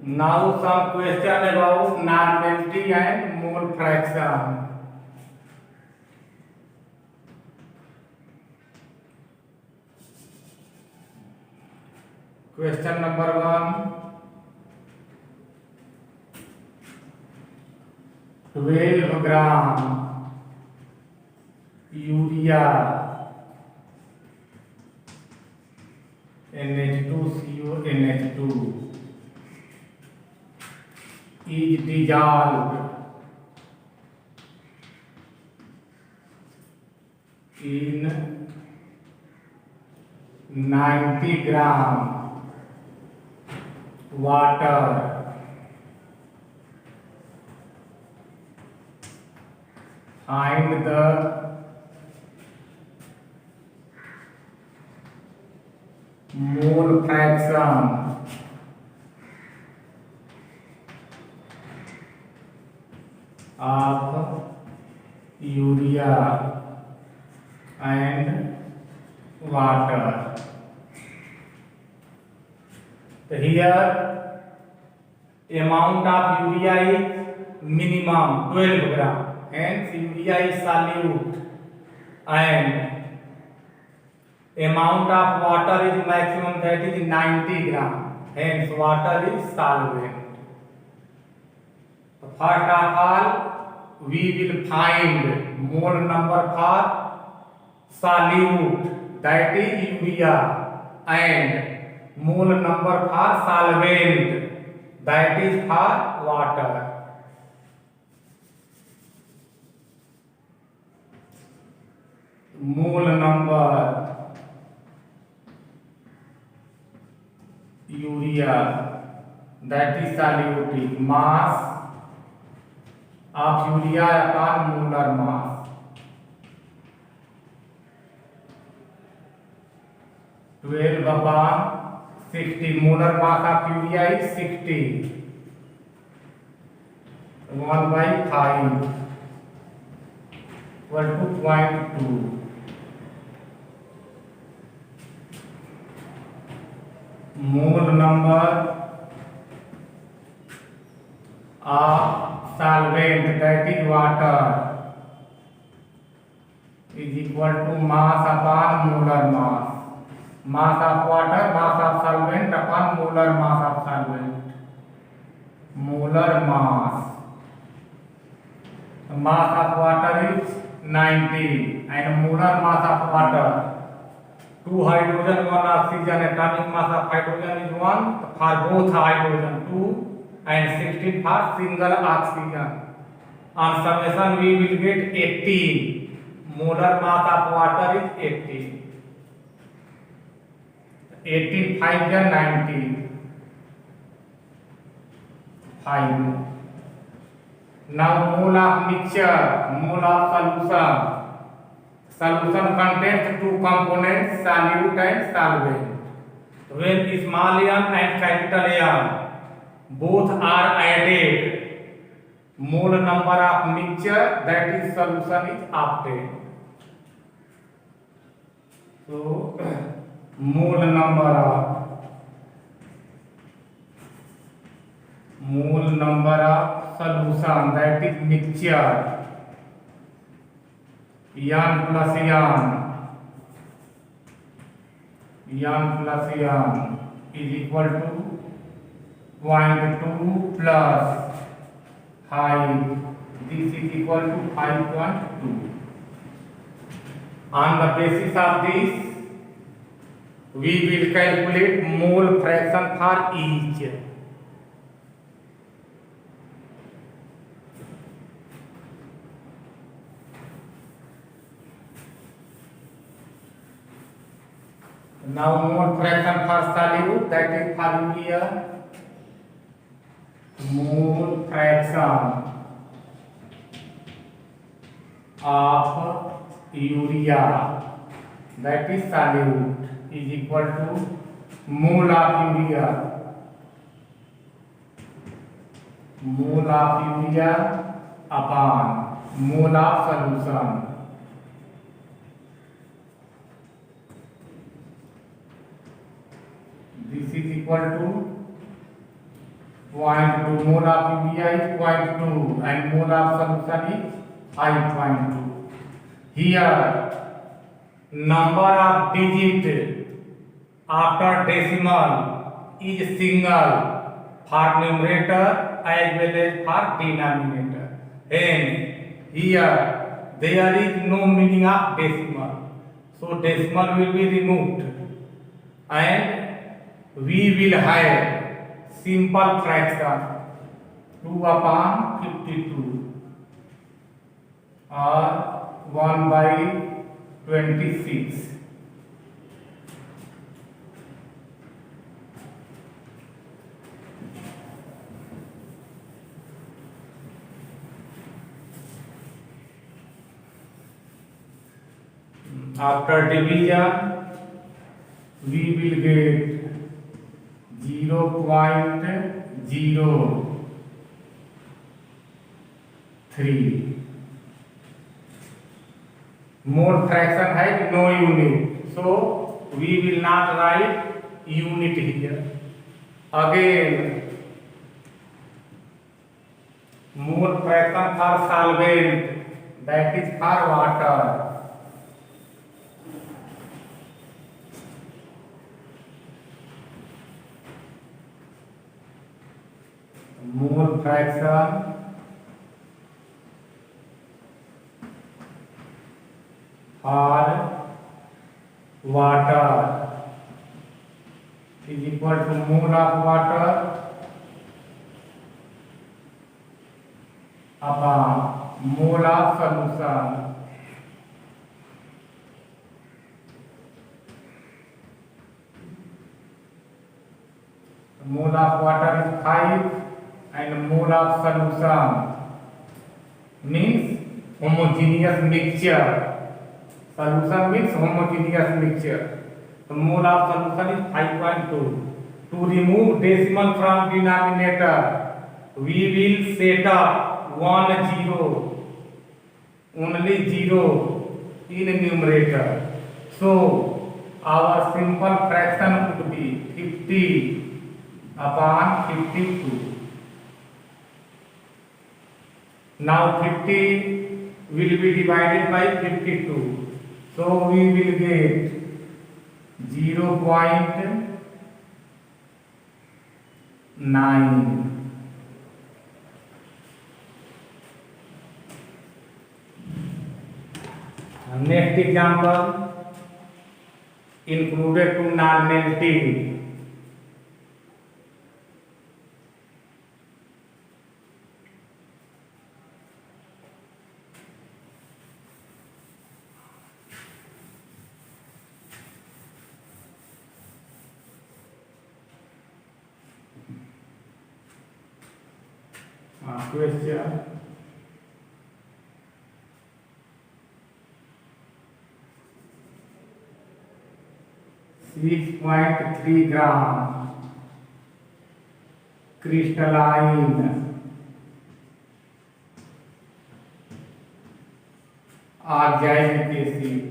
Now some question about normality and mole fraction. Question number 1. 12 gram urea NH2CuNH2 is dissolved in 90 gram water. Find the mole fraction of urea and water. So here amount of urea is minimum 12 gram, hence urea is solute, and amount of water is maximum, that is 90 gram, hence water is solvent. So first of all, we will find mole number for solute, that is urea, and mole number for solvent, that is for water. Mole number urea, that is solute, mass of urea upon molar mass. 12 upon 60, molar mass of urea is 60. 1 by 5 equal to 0.2. Mole number of solvent, that is water, is equal to mass upon molar mass. Mass of water, mass of solvent upon molar mass of solvent. Molar mass. Mass of water is 90 and molar mass of water, 2 hydrogen 1 oxygen, atomic mass of hydrogen is 1 for both hydrogen 2 and 16 for single oxygen. On summation we will get 18. Molar mass of water is 18. 18 5 is 90. 5. Now mole of mixture, mole of solution. Solution contains two components, solute and solvent. When small m and capital M both are added, mole number of mixture, that is solution, is obtained. So mole number of solution, that is mixture, N plus N is equal to 0.2 plus 5. This is equal to 5.2. On the basis of this, we will calculate mole fraction for each. Now mole fraction for solute, that is for urea. Mole fraction of urea, that is solute, is equal to mole of urea upon mole of solution. This is equal to 0.2, mole of urea is 0.2 and mole of solution is 5.2. Here number of digit after decimal is single for numerator as well as for denominator. Hence here there is no meaning of decimal, so decimal will be removed and we will have simple fraction 2 upon 52 or 1 by 26. After division we will get 0.03. More fraction has no unit, so we will not write unit here. Again, more fraction for solvent, that is for water. Mole fraction for water is equal to mole of water upon mole of solution. Mole of water is 5 and mole of solution means homogeneous mixture. Solution means homogeneous mixture. The mole of solution is 5.2. To remove decimal from denominator, we will set up 1 0, only 0 in numerator. So our simple fraction would be 50 upon 52. Now 50 will be divided by 52. So we will get 0.9. Next example, included to normality. Question. 6.3 gram crystalline organic acid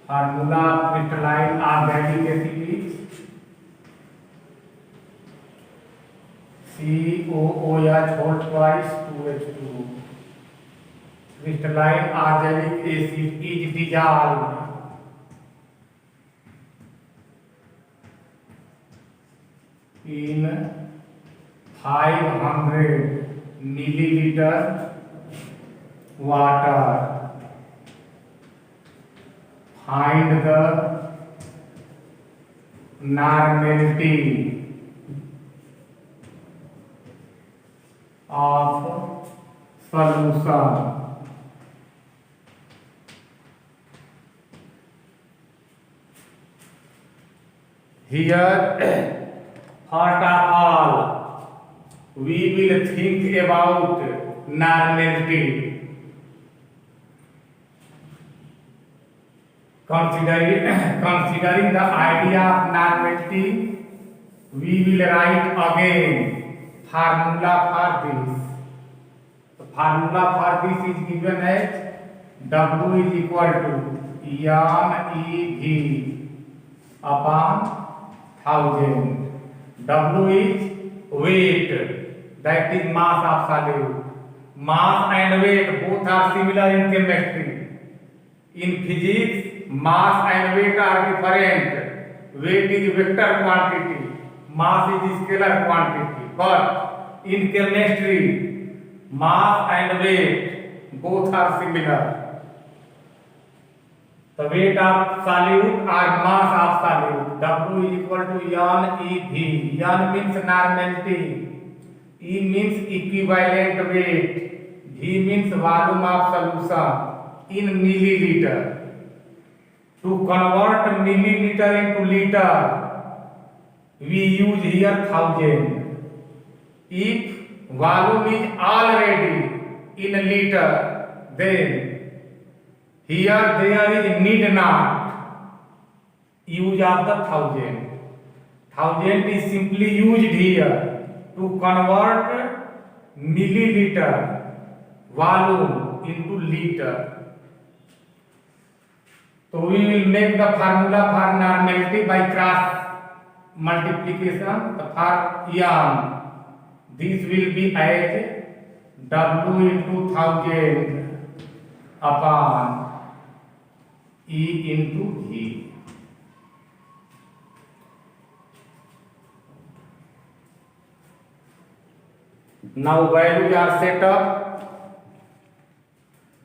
formula of crystalline organic acid is COOH whole twice 2H2. Crystalline organic acid is dissolved in 500 milliliter water. Find the normality of solution. Here, first of all, we will think about normality. Considering the idea of normality, we will write again formula for this. The formula for this is given as W is equal to यान EV upon 1000. W is weight, that is mass of solute. Mass and weight both are similar in chemistry. In physics, mass and weight are different. Weight is vector quantity, mass is scalar quantity. But in chemistry, mass and weight both are similar. The weight of solute or mass of solute, W is equal to N EV. N means normality, E means equivalent weight, V means volume of solution in milliliter. To convert milliliter into liter, we use here 1000. If volume is already in liter, then here there is need not use of the 1000. 1000 is simply used here to convert milliliter volume into liter. So we will make the formula for normality by cross multiplication. For N, this will be as W into 1000 upon E into V. Now values are set up.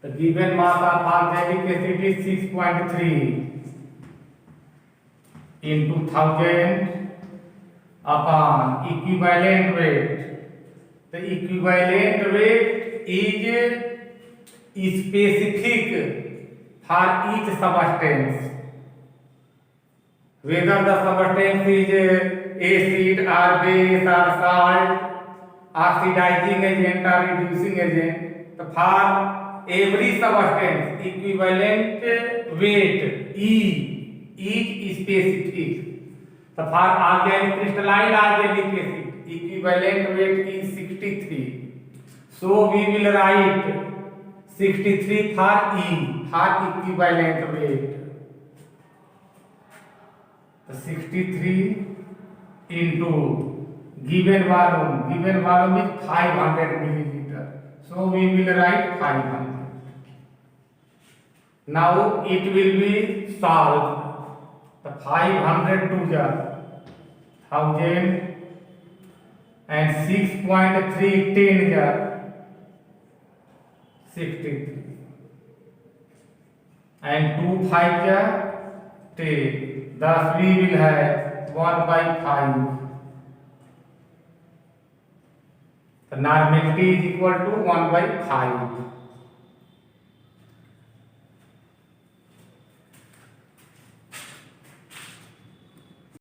The given mass of organic acid is 6.3 into 1000 upon equivalent weight. The equivalent weight is specific for each substance, whether the substance is acid or base or salt, oxidizing agent or reducing agent. So for every substance, equivalent weight E is specific. So for organic crystalline organic acid, equivalent weight is 63. So we will write 63 for E, for equivalent weight. The 63 into given volume is 500 milliliter. So we will write 500. Now it will be solved. The 500 to the 1000 and 6.3 10 63 and 2 5 10. Thus we will have 1 by 5. The normality is equal to 1 by 5.